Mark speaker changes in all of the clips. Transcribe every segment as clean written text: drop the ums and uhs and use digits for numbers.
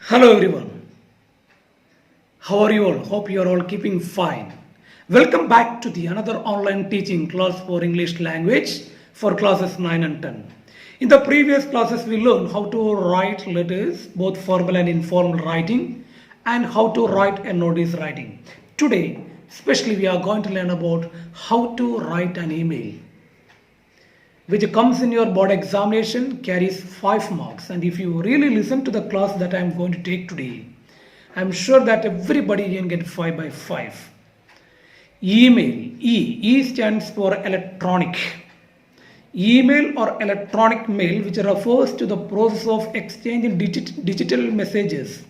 Speaker 1: Hello everyone. How are you all? Hope you are all keeping fine. Welcome back to the another online teaching class for English language for classes 9 and 10. In the previous classes we learned how to write letters, both formal and informal writing, and how to write a notice writing. Today, especially we are going to learn about how to write an email, which comes in your board examination, carries 5 marks. And if you really listen to the class that I am going to take today, I am sure that everybody can get 5 by 5. Email. E stands for electronic. Email or electronic mail, which refers to the process of exchanging digital messages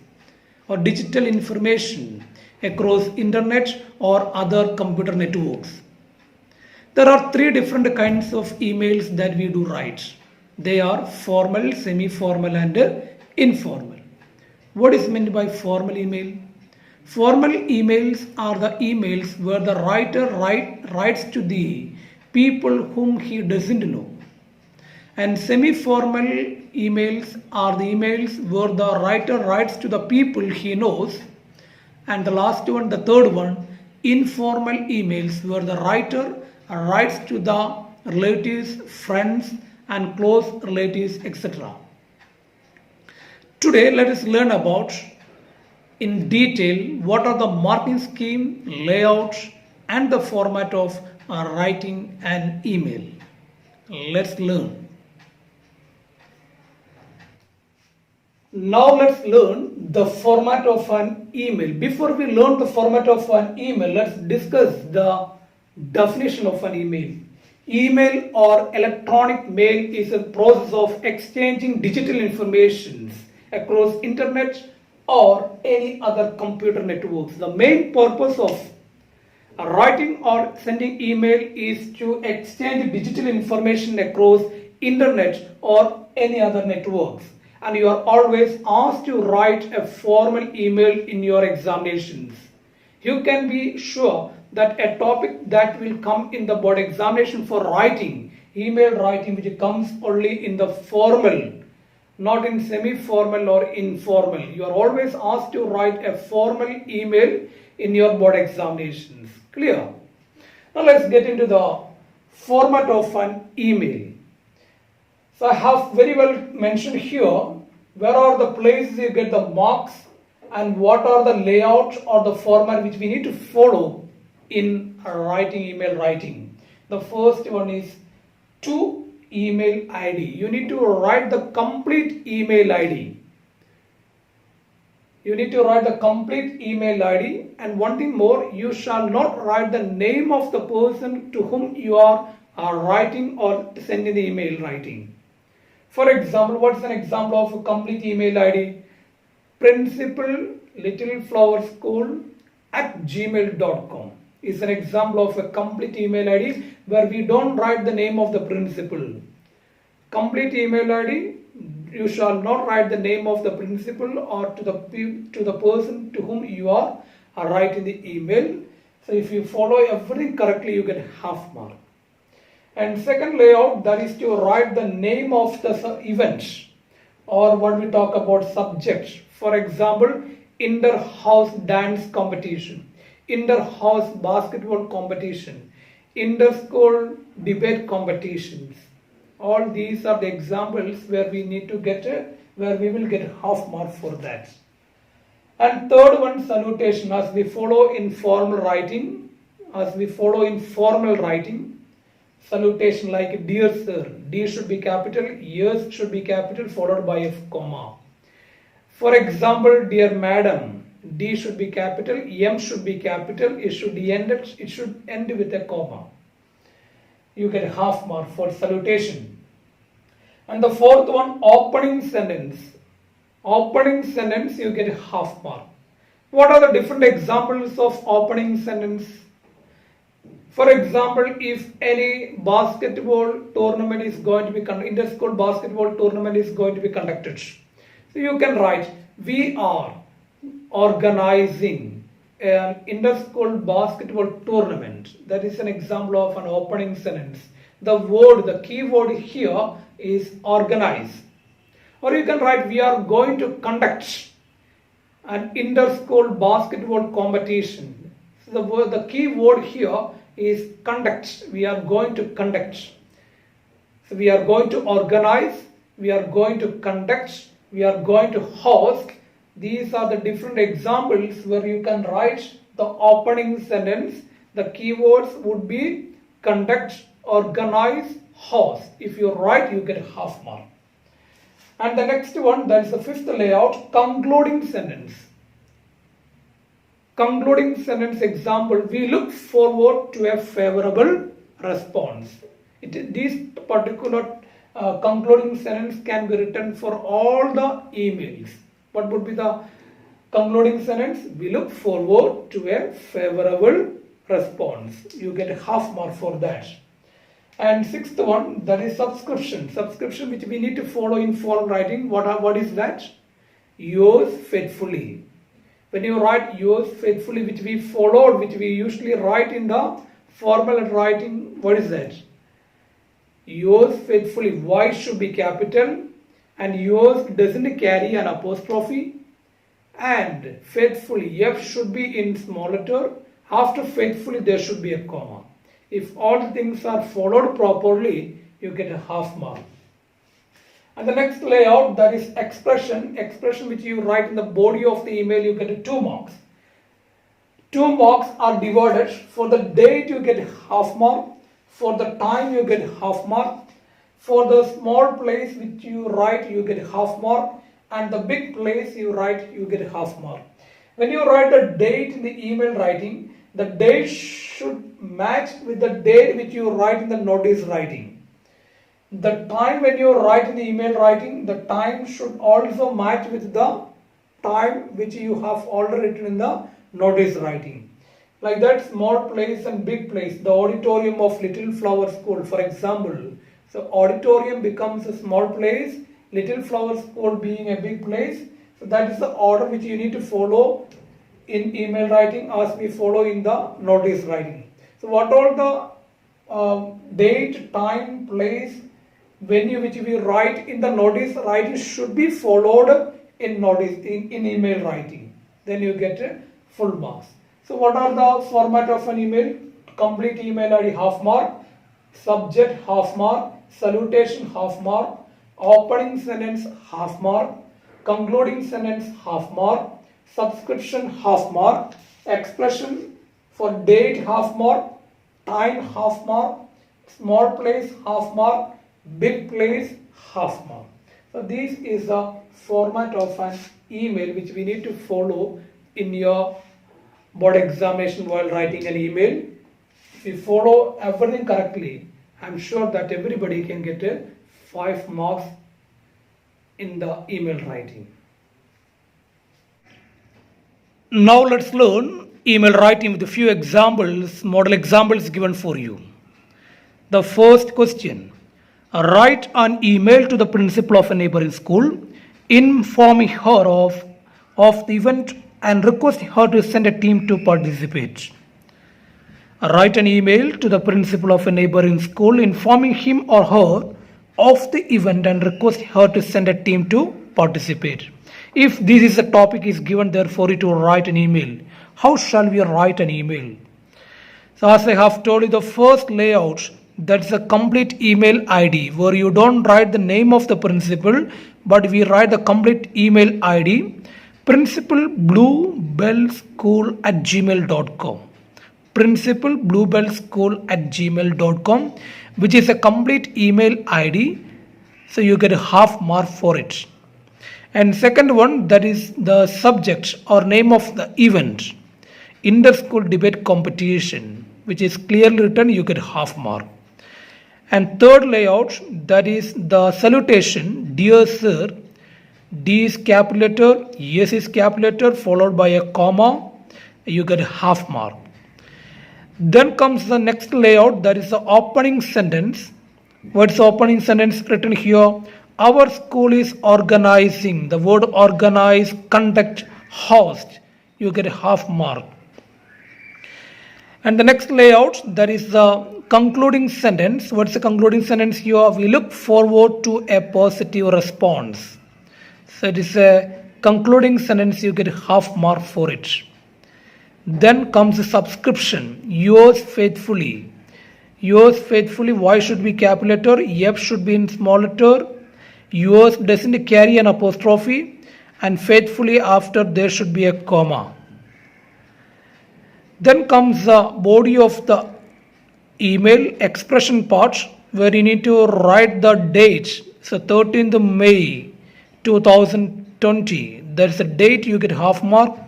Speaker 1: or digital information across internet or other computer networks. There are 3 different kinds of emails that we do write. They are formal, semi-formal and informal. What is meant by formal email? Formal emails are the emails where the writer writes to the people whom he doesn't know. And semi-formal emails are the emails where the writer writes to the people he knows. And the last one, the third one, informal emails where the writer writes to the relatives, friends and close relatives, etc. Today let us learn about in detail what are the marking scheme, layout and the format of writing an email. Let's learn. Now let's learn the format of an email. Before we learn the format of an email, let's discuss the definition of an email. Email or electronic mail is a process of exchanging digital information across internet or any other computer networks. The main purpose of writing or sending email is to exchange digital information across internet or any other networks. And you are always asked to write a formal email in your examinations. You can be sure that a topic that will come in the board examination for writing, email writing, which comes only in the formal, not in semi-formal or informal. You are always asked to write a formal email in your board examinations. Clear? Now let's get into the format of an email. So I have very well mentioned here where are the places you get the marks and what are the layout or the format which we need to follow in email writing. The first one is to email ID. You need to write the complete email ID. You need to write the complete email ID, and one thing more, you shall not write the name of the person to whom you are writing or sending the email writing. For example, what's an example of a complete email ID? Principal Little Flower School @gmail.com is an example of a complete email ID where we don't write the name of the principal. Complete email ID, you shall not write the name of the principal or to the person to whom you are writing the email. So if you follow everything correctly, you get half mark. And second layout, that is to write the name of the event or what we talk about subject. For example, inter-house dance competition, inter-house basketball competition, inter-school debate competitions. All these are the examples where we need to get where we will get half mark for that. And third one, salutation, as we follow in formal writing, salutation like dear sir, D should be capital, yours should be capital followed by a comma. For example, dear madam, D should be capital, M should be capital, it should end with a comma. You get half mark for salutation. And the fourth one, opening sentence. Opening sentence, you get half mark. What are the different examples of opening sentence? For example, if any basketball tournament is going to be inter-school basketball tournament is going to be conducted, so you can write, we are organizing an inter-school basketball tournament. That is an example of an opening sentence. The key word here is organize. Or you can write, we are going to conduct an inter-school basketball competition. So the key word here is conduct. We are going to conduct. So we are going to organize, we are going to conduct, we are going to host. These are the different examples where you can write the opening sentence. The keywords would be conduct, organize, host. If you write, you get half mark. And the next one, that is the fifth layout, concluding sentence. Concluding sentence example, we look forward to a favorable response. This particular concluding sentence can be written for all the emails. What would be the concluding sentence? We look forward to a favorable response. You get a half mark for that. And sixth one, that is subscription. Subscription which we need to follow in formal writing. What is that? Yours faithfully. When you write yours faithfully, which we followed, which we usually write in the formal writing, what is that? Yours faithfully, Y should be capital, and yours doesn't carry an apostrophe, and faithfully, F should be in small letter. After faithfully, there should be a comma. If all the things are followed properly, you get a half mark. And the next layout, that is expression. Expression which you write in the body of the email, you get 2 marks. 2 marks are divided. For the date, you get half mark. For the time, you get half mark. For the small place which you write, you get half mark. And the big place you write, you get half mark. When you write the date in the email writing, the date should match with the date which you write in the notice writing. The time when you write in the email writing, the time should also match with the time which you have already written in the notice writing. Like that, small place and big place, the auditorium of Little Flower School, for example. So auditorium becomes a small place, Little Flower School being a big place. So that is the order which you need to follow in email writing as we follow in the notice writing. So what all the date, time, place, venue which we write in the notice writing should be followed in email writing. Then you get a full marks. So what are the format of an email? Complete email ID half mark, subject half mark, salutation half mark, opening sentence half mark, concluding sentence half mark, subscription half mark, expression for date half mark, time half mark, small place half mark, big place half mark. So this is the format of an email which we need to follow in your board examination while writing an email. If you follow everything correctly, I'm sure that everybody can get a 5 marks in the email writing. Now let's learn email writing with a few examples, model examples given for you. The first question, write an email to the principal of a neighboring school informing her of the event and request her to send a team to participate. Write an email to the principal of a neighboring school informing him or her of the event and request her to send a team to participate. If this is the topic is given there for you to write an email, how shall we write an email? So as I have told you, the first layout, that's a complete email ID where you don't write the name of the principal, but we write the complete email ID, principalbluebellschool@gmail.com. principalbluebellschool@gmail.com, which is a complete email ID. So you get a half mark for it. And second one, that is the subject or name of the event, inter-school debate competition, which is clearly written, you get half mark. And third layout, that is the salutation, dear sir, D is capital letter, S is capital letter followed by a comma, you get half mark. Then comes the next layout, that is the opening sentence. What's the opening sentence written here? Our school is organizing, the word organize, conduct, host, you get a half mark. And the next layout, that is the concluding sentence. What's the concluding sentence here? We look forward to a positive response. So it is a concluding sentence, you get half mark for it. Then comes the subscription, yours faithfully. Yours faithfully, Y should be capital letter, F should be in small letter, yours doesn't carry an apostrophe, and faithfully after there should be a comma. Then comes the body of the email expression part where you need to write the date. So 13th May 2020, there's a date, you get half mark.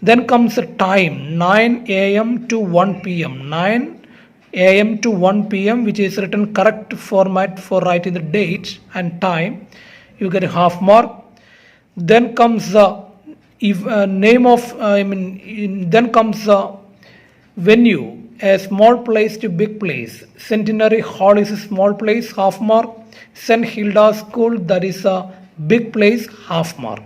Speaker 1: Then comes the time, 9 a.m. to 1 p.m. 9 a.m. to 1 p.m. which is written correct format for writing the date and time. You get a half mark. Then comes the name of, then comes the venue, a small place to big place. Centenary Hall is a small place, half mark. St. Hilda School, that is a big place, half mark.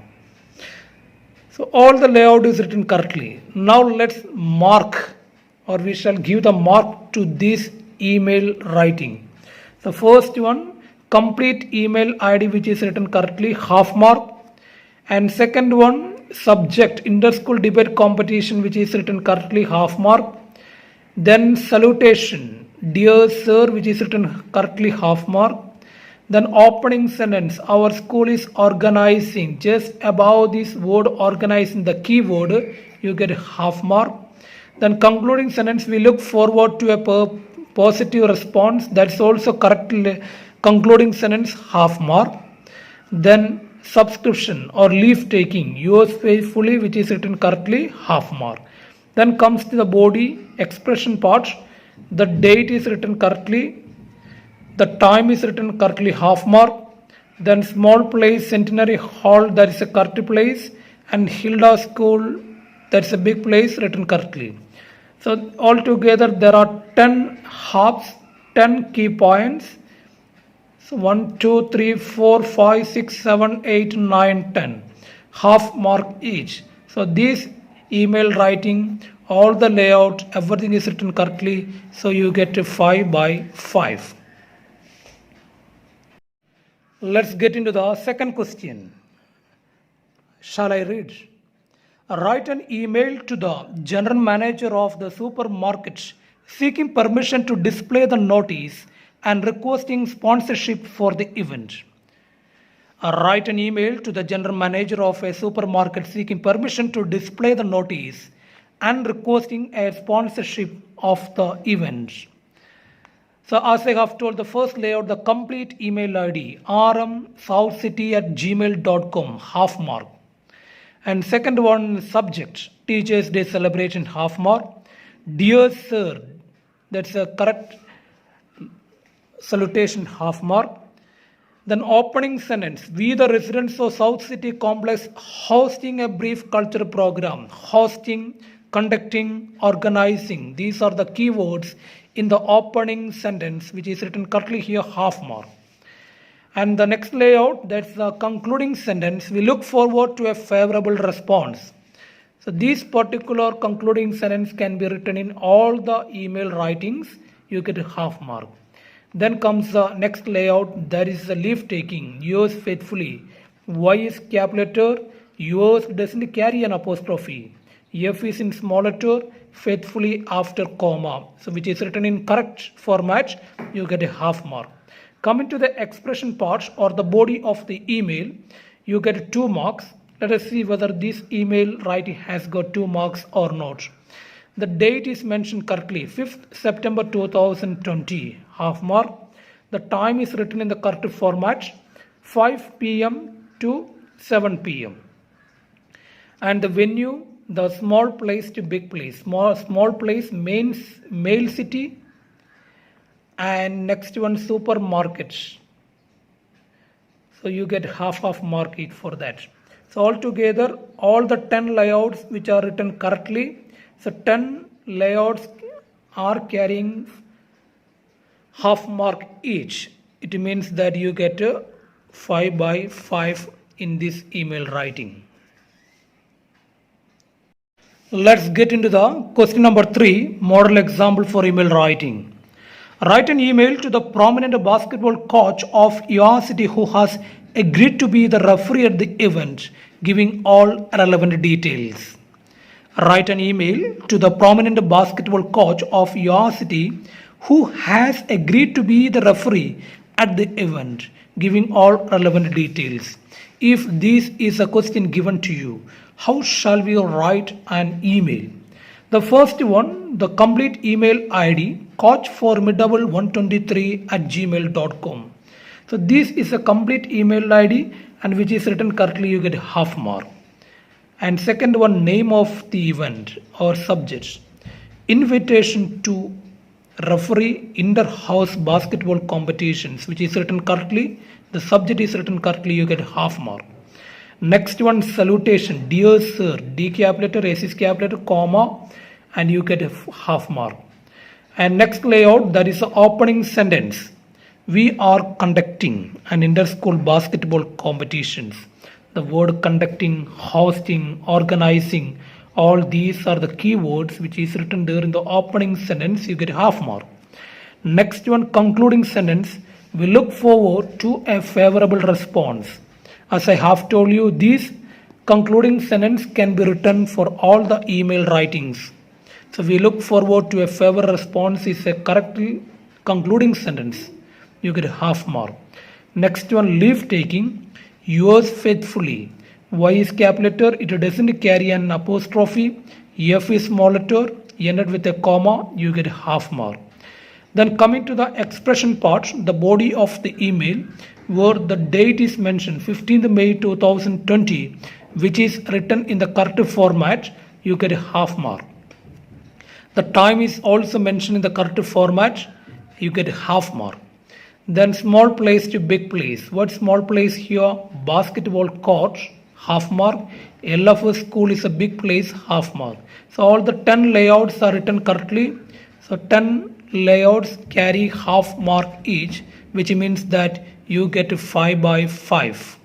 Speaker 1: So all the layout is written correctly. Now let's mark, or we shall give the mark to this email writing. The first one, complete email ID which is written correctly, half mark. And second one, subject, inter-school debate competition which is written correctly, half mark. Then salutation, dear sir, which is written correctly, half mark. Then opening sentence, our school is organizing. Just above this word organizing, the keyword, you get half mark. Then concluding sentence, we look forward to a positive response. That's also correct. Concluding sentence, half mark. Then subscription or leave taking, yours faithfully, which is written correctly, half mark. Then comes to the body expression part. The date is written correctly. The time is written correctly, half mark. Then small place, Centenary Hall, that is a correct place. And Hilda School, that's a big place, written correctly. So altogether there are 10 halves, 10 key points. So 1, 2, 3, 4, 5, 6, 7, 8, 9, 10. Half mark each. So this email writing, all the layout, everything is written correctly. So you get a 5 by 5. Let's get into the second question. Shall I read? Write an email to the general manager of the supermarket seeking permission to display the notice and requesting sponsorship for the event. Write an email to the general manager of a supermarket seeking permission to display the notice and requesting a sponsorship of the event. So as I have told, the first layout, the complete email ID, rmsouthcity@gmail.com, half mark. And second one, subject, Teachers Day celebration, half mark. Dear sir, that's a correct salutation, half mark. Then opening sentence, we the residents of South City Complex hosting a brief culture program. Hosting, conducting, organizing. These are the keywords in the opening sentence, which is written correctly here, half mark. And the next layout, that's the concluding sentence. We look forward to a favorable response. So this particular concluding sentence can be written in all the email writings. You get a half mark. Then comes the next layout, that is the leave taking, yours faithfully. Y is capital letter, yours doesn't carry an apostrophe. F is in small letter, faithfully after comma. So which is written in correct format, you get a half mark. Coming to the expression part or the body of the email, you get 2 marks. Let us see whether this email writing has got 2 marks or not. The date is mentioned correctly, 5th September 2020, half mark. The time is written in the correct format, 5 p.m. to 7 p.m. And the venue, the small place to big place. Small place means mail city. And next one, supermarket. So you get half mark each for that. So altogether, all the 10 layouts which are written correctly. So 10 layouts are carrying half mark each. It means that you get a 5 by 5 in this email writing. Let's get into the question number 3, model example for email writing. Write an email to the prominent basketball coach of your city who has agreed to be the referee at the event, giving all relevant details. Write an email to the prominent basketball coach of your city who has agreed to be the referee at the event, giving all relevant details. If this is a question given to you, how shall we write an email? The first one, the complete email ID coachformidable123@gmail.com. So this is a complete email ID and which is written correctly, you get half mark. And second one, name of the event or subject. Invitation to referee inter-house basketball competitions, which is written correctly. The subject is written correctly, you get half mark. Next one, salutation. Dear sir, D capital letter, S is capital letter, comma, and you get a half mark. And next layout, that is the opening sentence. We are conducting an inter-school basketball competitions. The word conducting, hosting, organizing, all these are the keywords which is written there in the opening sentence, you get half mark. Next one, concluding sentence. We look forward to a favorable response. As I have told you, this concluding sentence can be written for all the email writings. So we look forward to a favorable response is a correct concluding sentence. You get a half mark. Next one, leave taking. Yours faithfully. Y is capital letter, it doesn't carry an apostrophe. F is small letter, ended with a comma, you get half mark. Then coming to the expression part, the body of the email where the date is mentioned 15th May 2020, which is written in the correct format, you get a half mark. The time is also mentioned in the correct format, you get a half mark. Then small place to big place. What small place here? Basketball court, half mark. LFS school is a big place, half mark. So all the 10 layouts are written correctly. So 10 layouts carry half mark each, which means that you get 5 by 5.